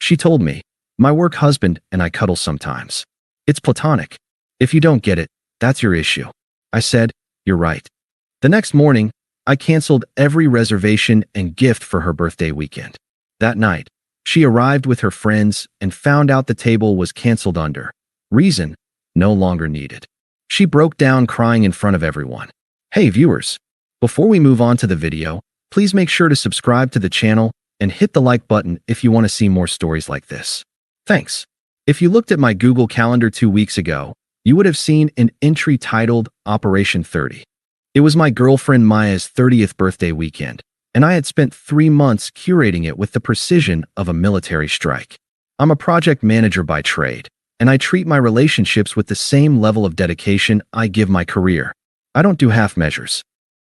She told me, "My work husband and I cuddle sometimes. It's platonic. If you don't get it, that's your issue." I said, "You're right." The next morning, I canceled every reservation and gift for her birthday weekend. That night, she arrived with her friends and found out the table was canceled under reason no longer needed. She broke down crying in front of everyone. Hey viewers, before we move on to the video, please make sure to subscribe to the channel and hit the like button if you want to see more stories like this. Thanks. If you looked at my Google Calendar 2 weeks ago, you would have seen an entry titled Operation 30. It was my girlfriend Maya's 30th birthday weekend, and I had spent 3 months curating it with the precision of a military strike. I'm a project manager by trade, and I treat my relationships with the same level of dedication I give my career. I don't do half measures.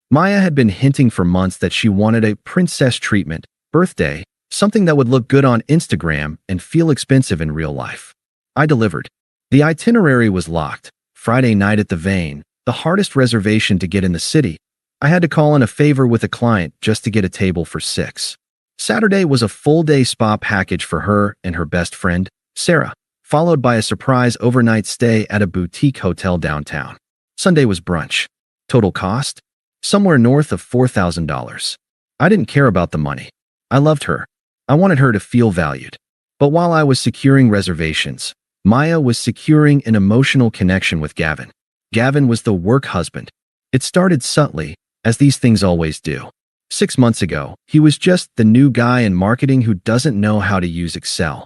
Maya had been hinting for months that she wanted a princess treatment birthday, something that would look good on Instagram and feel expensive in real life. I delivered. The itinerary was locked. Friday night at the Vein, the hardest reservation to get in the city. I had to call in a favor with a client just to get a table for 6. Saturday was a full-day spa package for her and her best friend, Sarah, followed by a surprise overnight stay at a boutique hotel downtown. Sunday was brunch. Total cost? Somewhere north of $4,000. I didn't care about the money. I loved her. I wanted her to feel valued. But while I was securing reservations, Maya was securing an emotional connection with Gavin. Gavin was the work husband. It started subtly, as these things always do. 6 months ago, he was just the new guy in marketing who doesn't know how to use Excel.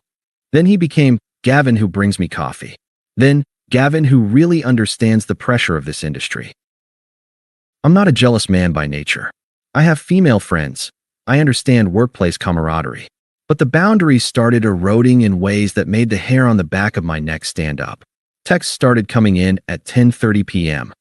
Then he became Gavin who brings me coffee. Then, Gavin who really understands the pressure of this industry. I'm not a jealous man by nature. I have female friends. I understand workplace camaraderie. But the boundaries started eroding in ways that made the hair on the back of my neck stand up. Texts started coming in at 10:30 p.m.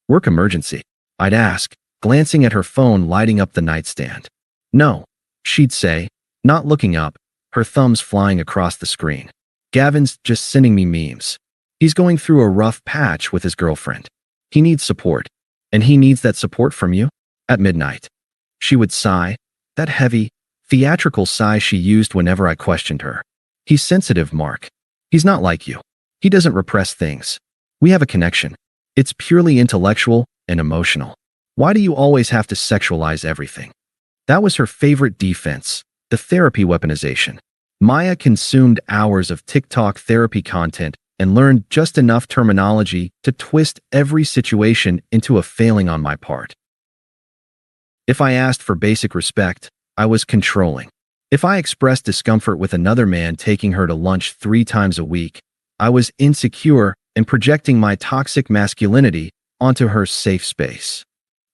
Work emergency, I'd ask, glancing at her phone lighting up the nightstand. No, she'd say, not looking up, her thumbs flying across the screen. Gavin's just sending me memes. He's going through a rough patch with his girlfriend. He needs support. And he needs that support from you? At midnight. She would sigh, that heavy, theatrical sigh she used whenever I questioned her. He's sensitive, Mark. He's not like you. He doesn't repress things. We have a connection. It's purely intellectual and emotional. Why do you always have to sexualize everything? That was her favorite defense, the therapy weaponization. Maya consumed hours of TikTok therapy content and learned just enough terminology to twist every situation into a failing on my part. If I asked for basic respect, I was controlling. If I expressed discomfort with another man taking her to lunch 3 times a week, I was insecure and projecting my toxic masculinity onto her safe space.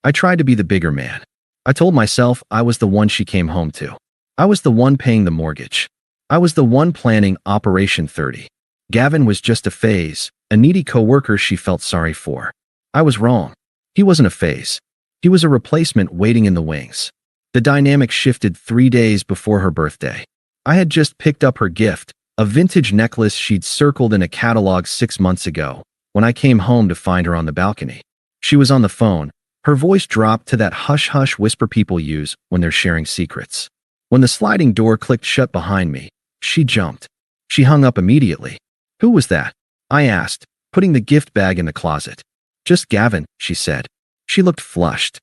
I tried to be the bigger man. I told myself I was the one she came home to. I was the one paying the mortgage. I was the one planning Operation 30. Gavin was just a phase, a needy coworker she felt sorry for. I was wrong. He wasn't a phase. He was a replacement waiting in the wings. The dynamic shifted 3 days before her birthday. I had just picked up her gift, a vintage necklace she'd circled in a catalog 6 months ago, when I came home to find her on the balcony. She was on the phone. Her voice dropped to that hush-hush whisper people use when they're sharing secrets. When the sliding door clicked shut behind me, she jumped. She hung up immediately. Who was that? I asked, putting the gift bag in the closet. Just Gavin, she said. She looked flushed.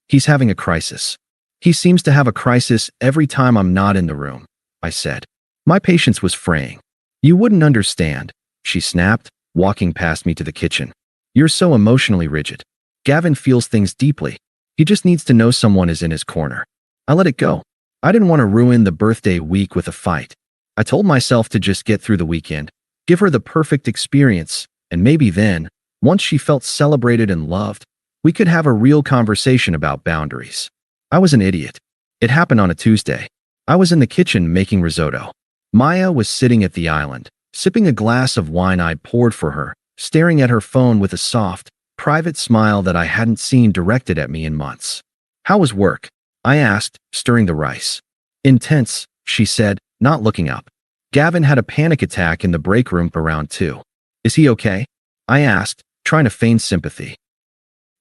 He's having a crisis. He seems to have a crisis every time I'm not in the room, I said. My patience was fraying. You wouldn't understand, she snapped, walking past me to the kitchen. You're so emotionally rigid. Gavin feels things deeply. He just needs to know someone is in his corner. I let it go. I didn't want to ruin the birthday week with a fight. I told myself to just get through the weekend, give her the perfect experience, and maybe then, once she felt celebrated and loved, we could have a real conversation about boundaries. I was an idiot. It happened on a Tuesday. I was in the kitchen making risotto. Maya was sitting at the island, sipping a glass of wine I'd poured for her, staring at her phone with a soft, private smile that I hadn't seen directed at me in months. How was work? I asked, stirring the rice. Intense, she said, not looking up. Gavin had a panic attack in the break room around 2. Is he okay? I asked, trying to feign sympathy.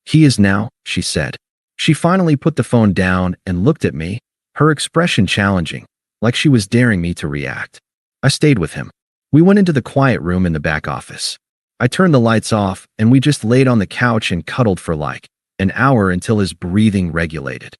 He is now, she said. She finally put the phone down and looked at me, her expression challenging, like she was daring me to react. I stayed with him. We went into the quiet room in the back office. I turned the lights off, and we just laid on the couch and cuddled for like an hour until his breathing regulated.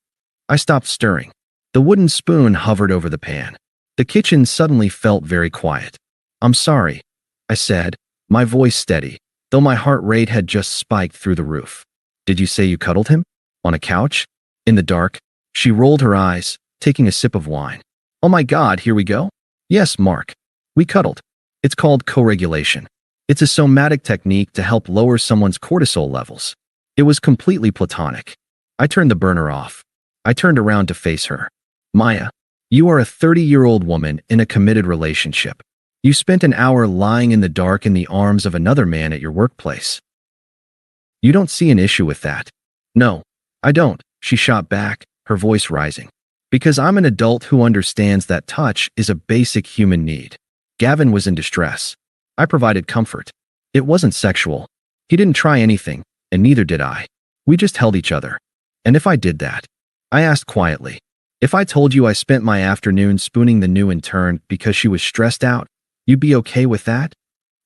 I stopped stirring. The wooden spoon hovered over the pan. The kitchen suddenly felt very quiet. "I'm sorry," I said, my voice steady, though my heart rate had just spiked through the roof. "Did you say you cuddled him? On a couch? In the dark?" She rolled her eyes, taking a sip of wine. "Oh my God, here we go?" "Yes, Mark. We cuddled. It's called co-regulation. It's a somatic technique to help lower someone's cortisol levels." It was completely platonic. I turned the burner off. I turned around to face her. "Maya, you are a 30-year-old woman in a committed relationship. You spent an hour lying in the dark in the arms of another man at your workplace. You don't see an issue with that?" "No, I don't," she shot back, her voice rising. "Because I'm an adult who understands that touch is a basic human need." Gavin was in distress. I provided comfort. It wasn't sexual. He didn't try anything, and neither did I. We just held each other. "And if I did that?" I asked quietly. "If I told you I spent my afternoon spooning the new intern because she was stressed out, you'd be okay with that?"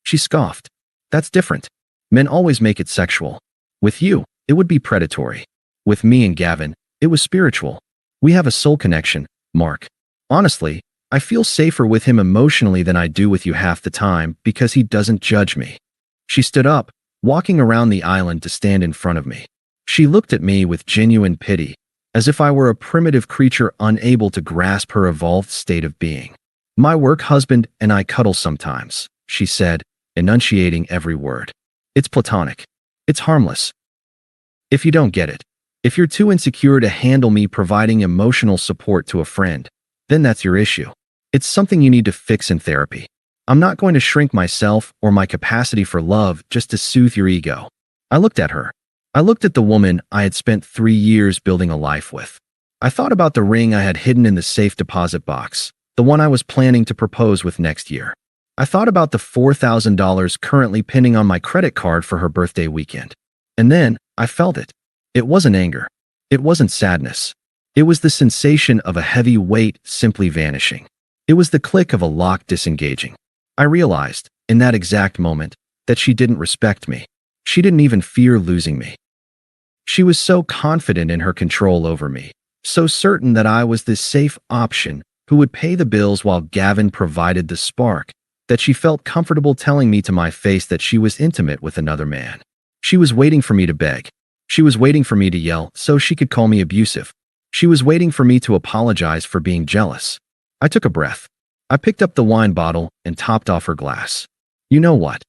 She scoffed. "That's different. Men always make it sexual. With you, it would be predatory. With me and Gavin, it was spiritual. We have a soul connection, Mark. Honestly, I feel safer with him emotionally than I do with you half the time because he doesn't judge me." She stood up, walking around the island to stand in front of me. She looked at me with genuine pity, as if I were a primitive creature unable to grasp her evolved state of being. "My work husband and I cuddle sometimes," she said, enunciating every word. "It's platonic. It's harmless. If you don't get it, if you're too insecure to handle me providing emotional support to a friend, then that's your issue. It's something you need to fix in therapy. I'm not going to shrink myself or my capacity for love just to soothe your ego." I looked at her. I looked at the woman I had spent 3 years building a life with. I thought about the ring I had hidden in the safe deposit box, the one I was planning to propose with next year. I thought about the $4,000 currently pinning on my credit card for her birthday weekend. And then I felt it. It wasn't anger. It wasn't sadness. It was the sensation of a heavy weight simply vanishing. It was the click of a lock disengaging. I realized, in that exact moment, that she didn't respect me. She didn't even fear losing me. She was so confident in her control over me, so certain that I was this safe option who would pay the bills while Gavin provided the spark, that she felt comfortable telling me to my face that she was intimate with another man. She was waiting for me to beg. She was waiting for me to yell so she could call me abusive. She was waiting for me to apologize for being jealous. I took a breath. I picked up the wine bottle and topped off her glass. "You know what?"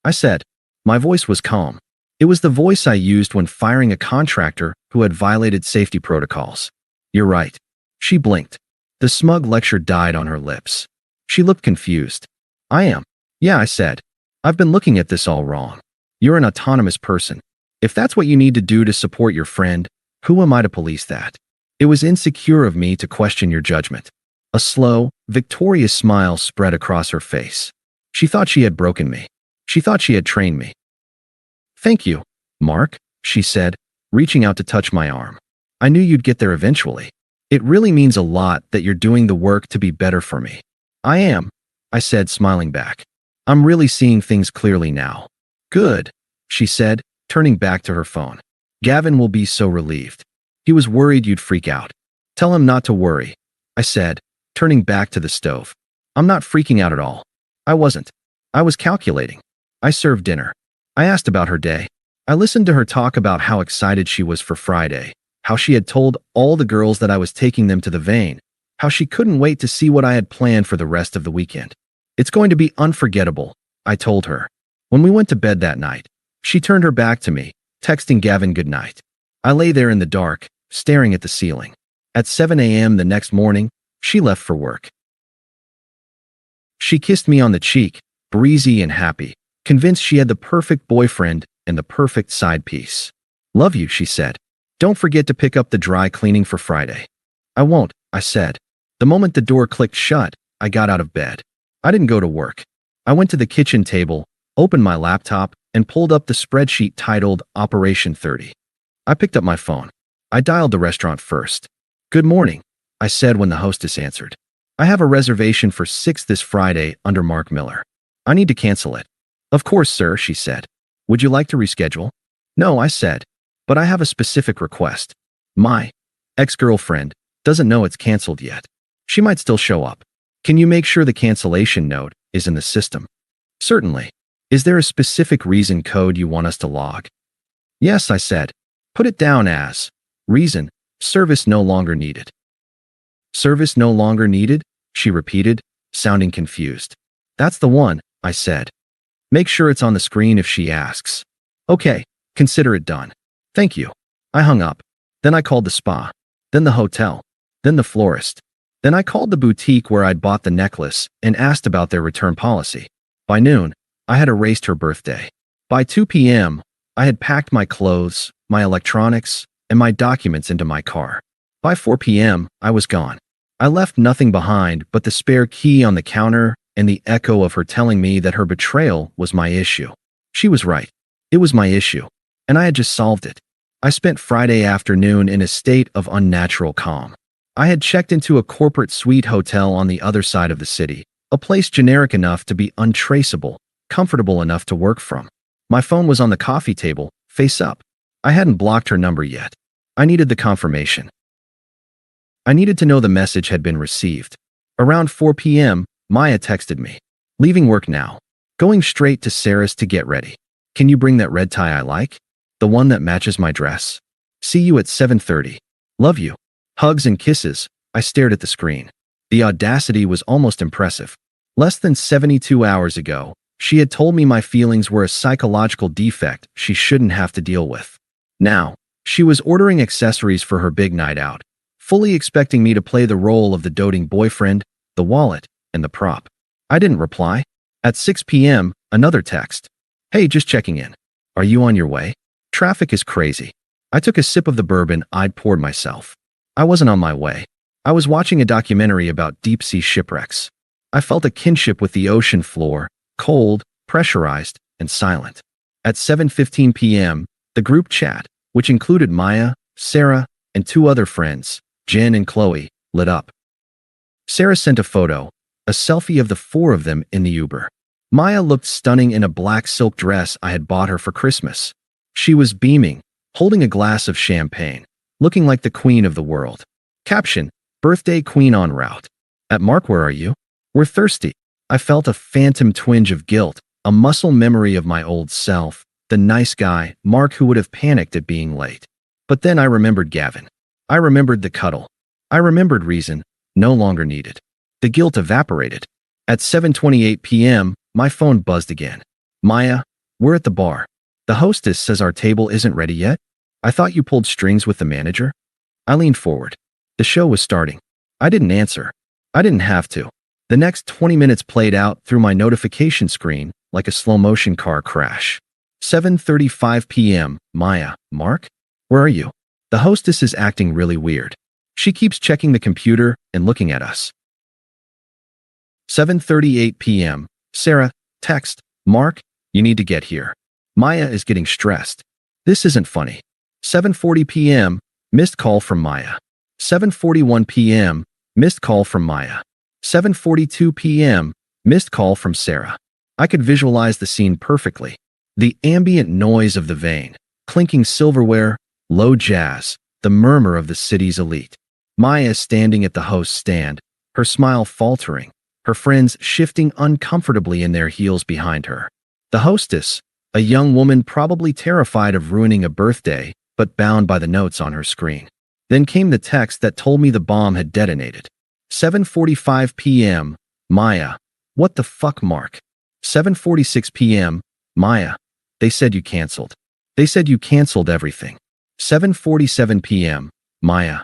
I said. My voice was calm. It was the voice I used when firing a contractor who had violated safety protocols. "You're right." She blinked. The smug lecture died on her lips. She looked confused. "I am." "Yeah," I said. "I've been looking at this all wrong. You're an autonomous person. If that's what you need to do to support your friend, who am I to police that? It was insecure of me to question your judgment." A slow, victorious smile spread across her face. She thought she had broken me. She thought she had trained me. "Thank you, Mark," she said, reaching out to touch my arm. "I knew you'd get there eventually. It really means a lot that you're doing the work to be better for me." "I am," I said, smiling back. "I'm really seeing things clearly now." "Good," she said, turning back to her phone. "Gavin will be so relieved. He was worried you'd freak out." "Tell him not to worry," I said, turning back to the stove. "I'm not freaking out at all." I wasn't. I was calculating. I served dinner. I asked about her day. I listened to her talk about how excited she was for Friday, how she had told all the girls that I was taking them to the vein, how she couldn't wait to see what I had planned for the rest of the weekend. "It's going to be unforgettable," I told her. When we went to bed that night, she turned her back to me, texting Gavin goodnight. I lay there in the dark, staring at the ceiling. At 7 a.m. the next morning, she left for work. She kissed me on the cheek, breezy and happy, convinced she had the perfect boyfriend and the perfect side piece. "Love you," she said. "Don't forget to pick up the dry cleaning for Friday." "I won't," I said. The moment the door clicked shut, I got out of bed. I didn't go to work. I went to the kitchen table, opened my laptop, and pulled up the spreadsheet titled Operation 30. I picked up my phone. I dialed the restaurant first. "Good morning," I said when the hostess answered. I have a reservation for 6 this Friday under Mark Miller. I need to cancel it. Of course, sir, she said. Would you like to reschedule? No, I said. But I have a specific request. My ex-girlfriend doesn't know it's canceled yet. She might still show up. Can you make sure the cancellation note is in the system? Certainly. Is there a specific reason code you want us to log? Yes, I said. Put it down as reason, service no longer needed. Service no longer needed? She repeated, sounding confused. That's the one, I said. Make sure it's on the screen if she asks. Okay, consider it done. Thank you. I hung up. Then I called the spa. Then the hotel. Then the florist. Then I called the boutique where I'd bought the necklace and asked about their return policy. By noon, I had erased her birthday. By 2 p.m., I had packed my clothes, my electronics, and my documents into my car. By 4 p.m., I was gone. I left nothing behind but the spare key on the counter and the echo of her telling me that her betrayal was my issue. She was right. It was my issue, and I had just solved it. I spent Friday afternoon in a state of unnatural calm. I had checked into a corporate suite hotel on the other side of the city, a place generic enough to be untraceable, comfortable enough to work from. My phone was on the coffee table, face up. I hadn't blocked her number yet. I needed the confirmation. I needed to know the message had been received. Around 4 p.m., Maya texted me. Leaving work now. Going straight to Sarah's to get ready. Can you bring that red tie I like? The one that matches my dress. See you at 7:30. Love you. Hugs and kisses. I stared at the screen. The audacity was almost impressive. Less than 72 hours ago, she had told me my feelings were a psychological defect she shouldn't have to deal with. Now, she was ordering accessories for her big night out, fully expecting me to play the role of the doting boyfriend, the wallet, and the prop. I didn't reply. At 6 p.m., another text. Hey, just checking in. Are you on your way? Traffic is crazy. I took a sip of the bourbon I'd poured myself. I wasn't on my way. I was watching a documentary about deep-sea shipwrecks. I felt a kinship with the ocean floor, cold, pressurized, and silent. At 7:15 p.m., the group chat, which included Maya, Sarah, and 2 other friends, Jen and Qley, lit up. Sarah sent a photo, a selfie of the 4 of them in the Uber. Maya looked stunning in a black silk dress I had bought her for Christmas. She was beaming, holding a glass of champagne, looking like the queen of the world. Caption, birthday queen en route. At Mark, where are you? We're thirsty. I felt a phantom twinge of guilt, a muscle memory of my old self, the nice guy, Mark, who would have panicked at being late. But then I remembered Gavin. I remembered the cuddle. I remembered reason, no longer needed. The guilt evaporated. At 7:28 p.m., my phone buzzed again. Maya, we're at the bar. The hostess says our table isn't ready yet. I thought you pulled strings with the manager. I leaned forward. The show was starting. I didn't answer. I didn't have to. The next 20 minutes played out through my notification screen like a slow-motion car crash. 7:35 p.m. Maya, Mark? Where are you? The hostess is acting really weird. She keeps checking the computer and looking at us. 7:38 p.m. Sarah, text, Mark, you need to get here. Maya is getting stressed. This isn't funny. 7:40 p.m. Missed call from Maya. 7:41 p.m. Missed call from Maya. 7:42 p.m. Missed call from Sarah. I could visualize the scene perfectly. The ambient noise of the vein, clinking silverware, low jazz, the murmur of the city's elite. Maya standing at the host's stand, her smile faltering, her friends shifting uncomfortably in their heels behind her. The hostess, a young woman probably terrified of ruining a birthday, but bound by the notes on her screen. Then came the text that told me the bomb had detonated. 7:45 p.m. Maya, what the fuck, Mark? 7:46 p.m. Maya, they said you canceled. They said you canceled everything. 7:47 p.m. Maya,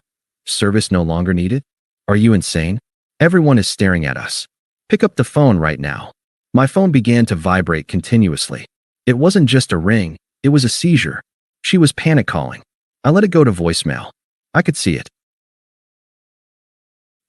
service no longer needed? Are you insane? Everyone is staring at us. Pick up the phone right now. My phone began to vibrate continuously. It wasn't just a ring, it was a seizure. She was panic calling. I let it go to voicemail. I could see it.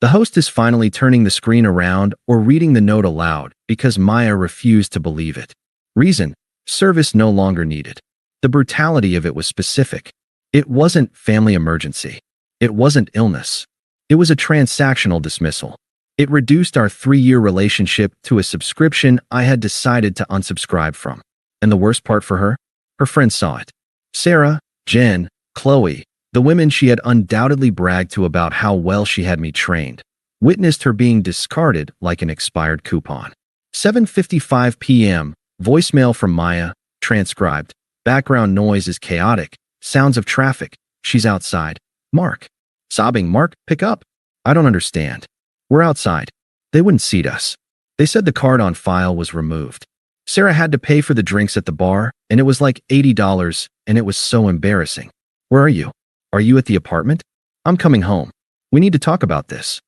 The host is finally turning the screen around or reading the note aloud because Maya refused to believe it. Reason, service no longer needed. The brutality of it was specific. It wasn't family emergency. It wasn't illness. It was a transactional dismissal. It reduced our 3-year relationship to a subscription I had decided to unsubscribe from. And the worst part for her? Her friends saw it. Sarah, Jen, Qley, the women she had undoubtedly bragged to about how well she had me trained, witnessed her being discarded like an expired coupon. 7:55 p.m., voicemail from Maya, transcribed. Background noise is chaotic. Sounds of traffic. She's outside. Mark. Sobbing, Mark, pick up. I don't understand. We're outside. They wouldn't seat us. They said the card on file was removed. Sarah had to pay for the drinks at the bar, and it was like $80, and it was so embarrassing. Where are you? Are you at the apartment? I'm coming home. We need to talk about this.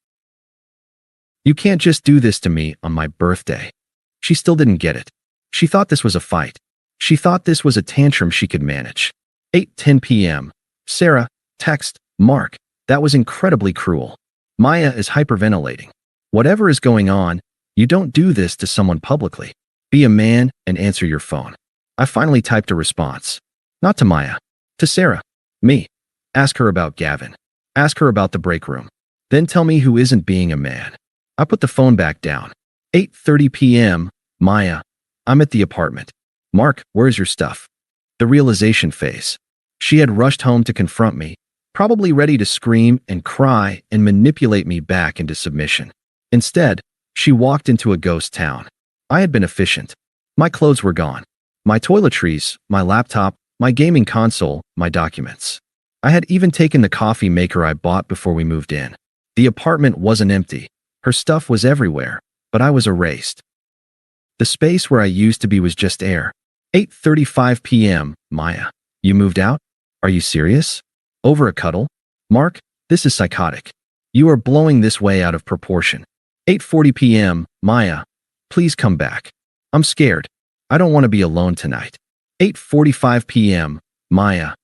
You can't just do this to me on my birthday. She still didn't get it. She thought this was a fight. She thought this was a tantrum she could manage. 8:10 p.m. Sarah, text, Mark, that was incredibly cruel. Maya is hyperventilating. Whatever is going on, you don't do this to someone publicly. Be a man and answer your phone. I finally typed a response. Not to Maya. To Sarah. Me. Ask her about Gavin. Ask her about the break room. Then tell me who isn't being a man. I put the phone back down. 8:30 p.m. Maya. I'm at the apartment. Mark, where's your stuff? The realization phase. She had rushed home to confront me, probably ready to scream and cry and manipulate me back into submission. Instead, she walked into a ghost town. I had been efficient. My clothes were gone. My toiletries, my laptop, my gaming console, my documents. I had even taken the coffee maker I bought before we moved in. The apartment wasn't empty. Her stuff was everywhere, but I was erased. The space where I used to be was just air. 8:35 p.m. Maya. You moved out? Are you serious? Over a cuddle? Mark, this is psychotic. You are blowing this way out of proportion. 8:40 p.m. Maya. Please come back. I'm scared. I don't want to be alone tonight. 8:45 p.m. Maya.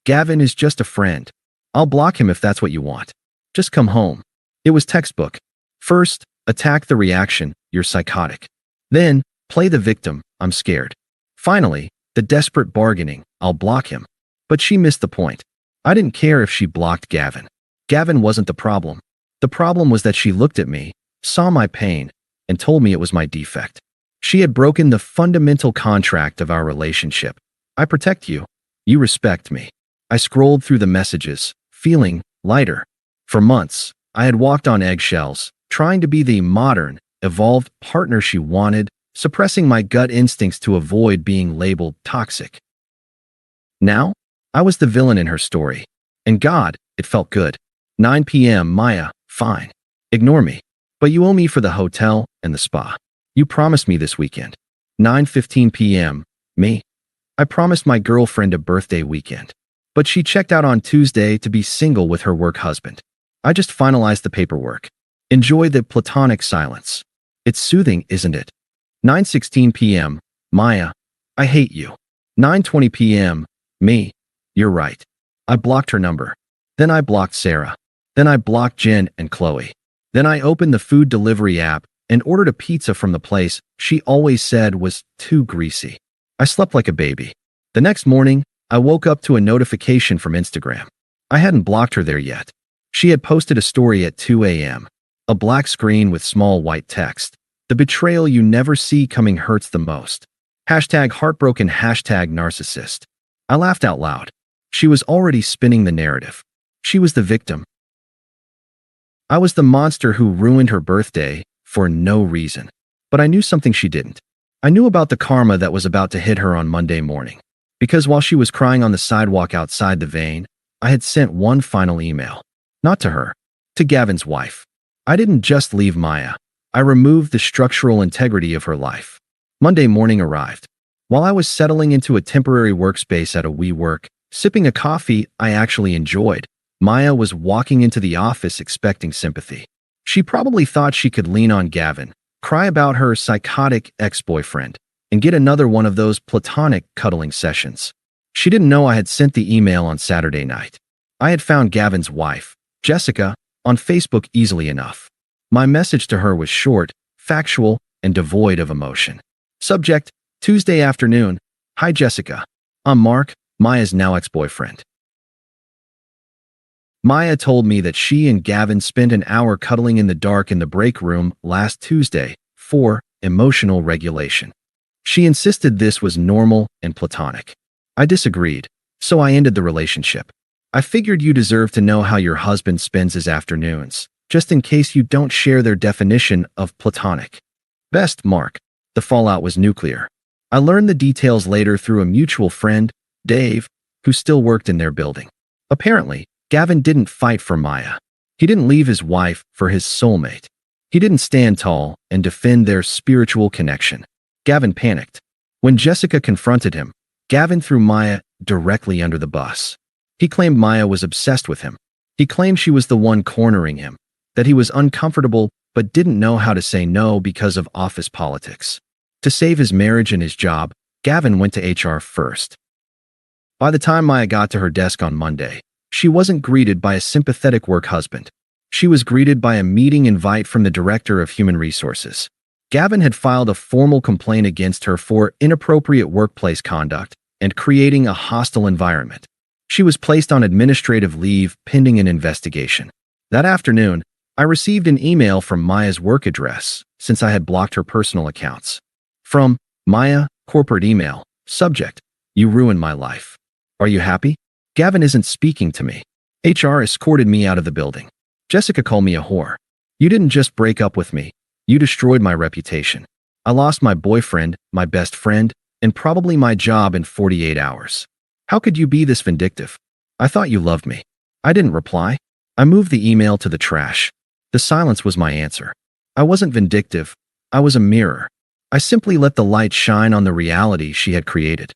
Gavin is just a friend. I'll block him if that's what you want. Just come home. It was textbook. First, attack the reaction, you're psychotic. Then, play the victim, I'm scared. Finally, the desperate bargaining, I'll block him. But she missed the point. I didn't care if she blocked Gavin. Gavin wasn't the problem. The problem was that she looked at me, saw my pain, and told me it was my defect. She had broken the fundamental contract of our relationship. I protect you. You respect me. I scrolled through the messages, feeling lighter. For months, I had walked on eggshells, trying to be the modern, evolved partner she wanted, suppressing my gut instincts to avoid being labeled toxic. Now, I was the villain in her story. And God, it felt good. 9 p.m. Maya, fine. Ignore me. But you owe me for the hotel and the spa. You promised me this weekend. 9:15 p.m. Me. I promised my girlfriend a birthday weekend. But she checked out on Tuesday to be single with her work husband. I just finalized the paperwork. Enjoy the platonic silence. It's soothing, isn't it? 9:16 p.m. Maya. I hate you. 9:20 p.m. Me. You're right. I blocked her number. Then I blocked Sarah. Then I blocked Jen and Qley. Then I opened the food delivery app and ordered a pizza from the place she always said was too greasy. I slept like a baby. The next morning, I woke up to a notification from Instagram. I hadn't blocked her there yet. She had posted a story at 2 a.m. A black screen with small white text. The betrayal you never see coming hurts the most. Hashtag heartbroken, hashtag narcissist. I laughed out loud. She was already spinning the narrative. She was the victim. I was the monster who ruined her birthday for no reason. But I knew something she didn't. I knew about the karma that was about to hit her on Monday morning. Because while she was crying on the sidewalk outside the vein, I had sent one final email. Not to her. To Gavin's wife. I didn't just leave Maya. I removed the structural integrity of her life. Monday morning arrived. While I was settling into a temporary workspace at a WeWork, sipping a coffee I actually enjoyed, Maya was walking into the office expecting sympathy. She probably thought she could lean on Gavin, cry about her psychotic ex-boyfriend, and get another one of those platonic cuddling sessions. She didn't know I had sent the email on Saturday night. I had found Gavin's wife, Jessica, on Facebook easily enough. My message to her was short, factual, and devoid of emotion. Subject, Tuesday afternoon. Hi Jessica. I'm Mark, Maya's now ex-boyfriend. Maya told me that she and Gavin spent an hour cuddling in the dark in the break room last Tuesday for emotional regulation. She insisted this was normal and platonic. I disagreed, so I ended the relationship. I figured you deserve to know how your husband spends his afternoons, just in case you don't share their definition of platonic. Best, Mark. The fallout was nuclear. I learned the details later through a mutual friend, Dave, who still worked in their building. Apparently, Gavin didn't fight for Maya. He didn't leave his wife for his soulmate. He didn't stand tall and defend their spiritual connection. Gavin panicked. When Jessica confronted him, Gavin threw Maya directly under the bus. He claimed Maya was obsessed with him. He claimed she was the one cornering him, that he was uncomfortable but didn't know how to say no because of office politics. To save his marriage and his job, Gavin went to HR first. By the time Maya got to her desk on Monday, she wasn't greeted by a sympathetic work husband. She was greeted by a meeting invite from the Director of Human Resources. Gavin had filed a formal complaint against her for inappropriate workplace conduct and creating a hostile environment. She was placed on administrative leave pending an investigation. That afternoon, I received an email from Maya's work address since I had blocked her personal accounts. From Maya, corporate email, subject, "You ruined my life. Are you happy? Gavin isn't speaking to me. HR escorted me out of the building. Jessica called me a whore. You didn't just break up with me. You destroyed my reputation. I lost my boyfriend, my best friend, and probably my job in 48 hours. How could you be this vindictive? I thought you loved me." I didn't reply. I moved the email to the trash. The silence was my answer. I wasn't vindictive. I was a mirror. I simply let the light shine on the reality she had created.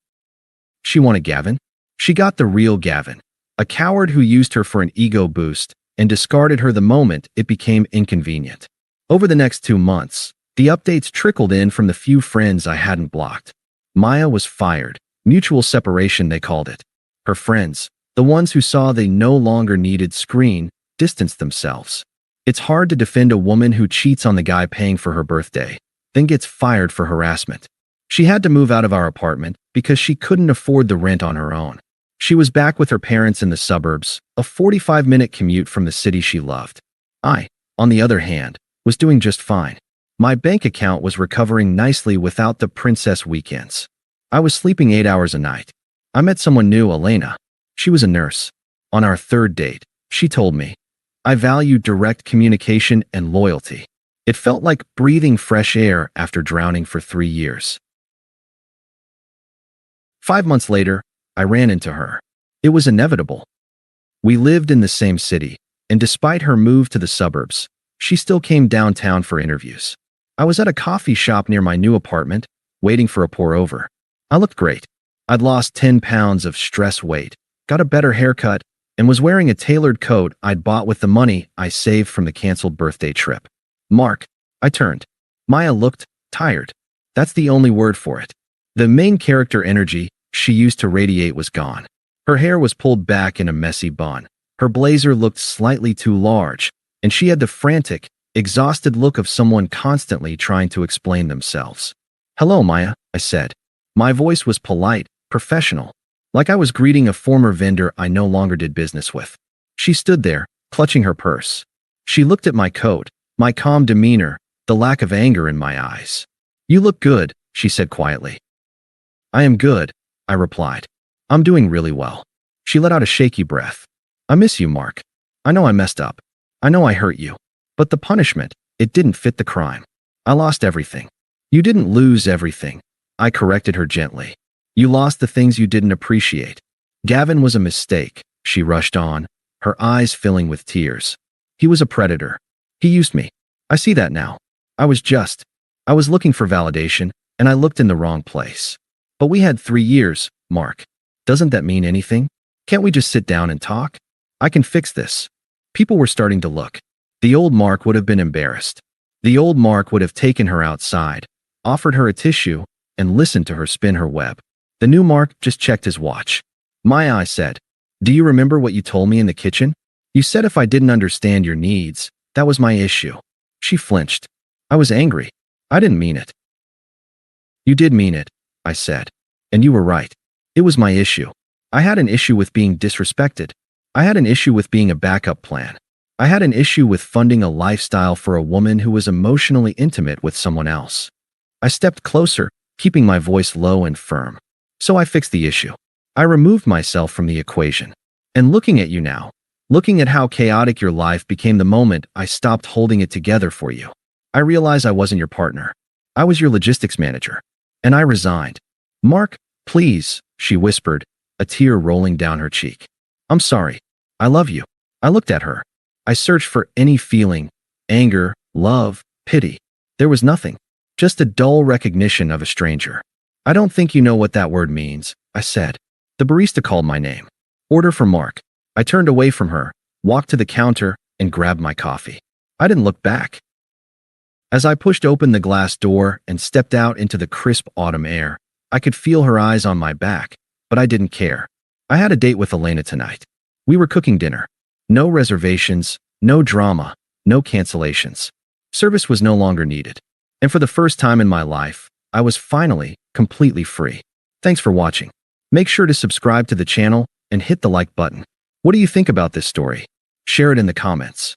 She wanted Gavin. She got the real Gavin, a coward who used her for an ego boost and discarded her the moment it became inconvenient. Over the next 2 months, the updates trickled in from the few friends I hadn't blocked. Maya was fired. Mutual separation, they called it. Her friends, the ones who saw they no longer needed screen, distanced themselves. It's hard to defend a woman who cheats on the guy paying for her birthday, then gets fired for harassment. She had to move out of our apartment because she couldn't afford the rent on her own. She was back with her parents in the suburbs, a 45-minute commute from the city she loved. I, on the other hand, was doing just fine. My bank account was recovering nicely without the princess weekends. I was sleeping 8 hours a night. I met someone new, Elena. She was a nurse. On our third date, she told me, "I value direct communication and loyalty." It felt like breathing fresh air after drowning for 3 years. 5 months later, I ran into her. It was inevitable. We lived in the same city, and despite her move to the suburbs, she still came downtown for interviews. I was at a coffee shop near my new apartment, waiting for a pour-over. I looked great. I'd lost 10 pounds of stress weight, got a better haircut, and was wearing a tailored coat I'd bought with the money I saved from the canceled birthday trip. "Mark," I turned. Maya looked tired. That's the only word for it. The main character energy she used to radiate was gone. Her hair was pulled back in a messy bun. Her blazer looked slightly too large, and she had the frantic, exhausted look of someone constantly trying to explain themselves. "Hello, Maya," I said. My voice was polite, professional, like I was greeting a former vendor I no longer did business with. She stood there, clutching her purse. She looked at my coat, my calm demeanor, the lack of anger in my eyes. "You look good," she said quietly. "I am good," I replied. "I'm doing really well." She let out a shaky breath. "I miss you, Mark. I know I messed up. I know I hurt you. But the punishment, it didn't fit the crime. I lost everything." "You didn't lose everything," I corrected her gently. "You lost the things you didn't appreciate. Gavin was a mistake," she rushed on, her eyes filling with tears. "He was a predator. He used me. I see that now. I was looking for validation, and I looked in the wrong place. But we had 3 years, Mark. Doesn't that mean anything? Can't we just sit down and talk? I can fix this." People were starting to look. The old Mark would have been embarrassed. The old Mark would have taken her outside, offered her a tissue, and listened to her spin her web. The new Mark just checked his watch. "Maya," I said, "do you remember what you told me in the kitchen? You said if I didn't understand your needs, that was my issue." She flinched. I was angry. I didn't mean it. "You did mean it," I said. "And you were right. It was my issue. I had an issue with being disrespected. I had an issue with being a backup plan. I had an issue with funding a lifestyle for a woman who was emotionally intimate with someone else. I stepped closer, keeping my voice low and firm. So I fixed the issue. I removed myself from the equation. And looking at you now, looking at how chaotic your life became the moment I stopped holding it together for you, I realized I wasn't your partner. I was your logistics manager. And I resigned. Mark, please, she whispered, a tear rolling down her cheek. I'm sorry. I love you. I looked at her. I searched for any feeling, anger, love, pity. There was nothing. Just a dull recognition of a stranger. I don't think you know what that word means, I said. The barista called my name. Order for Mark. I turned away from her, walked to the counter, and grabbed my coffee. I didn't look back. As I pushed open the glass door and stepped out into the crisp autumn air, I could feel her eyes on my back, but I didn't care. I had a date with Elena tonight. We were cooking dinner. No reservations, no drama, no cancellations. Service was no longer needed. And for the first time in my life, I was finally completely free. Thanks for watching. Make sure to subscribe to the channel and hit the like button. What do you think about this story? Share it in the comments.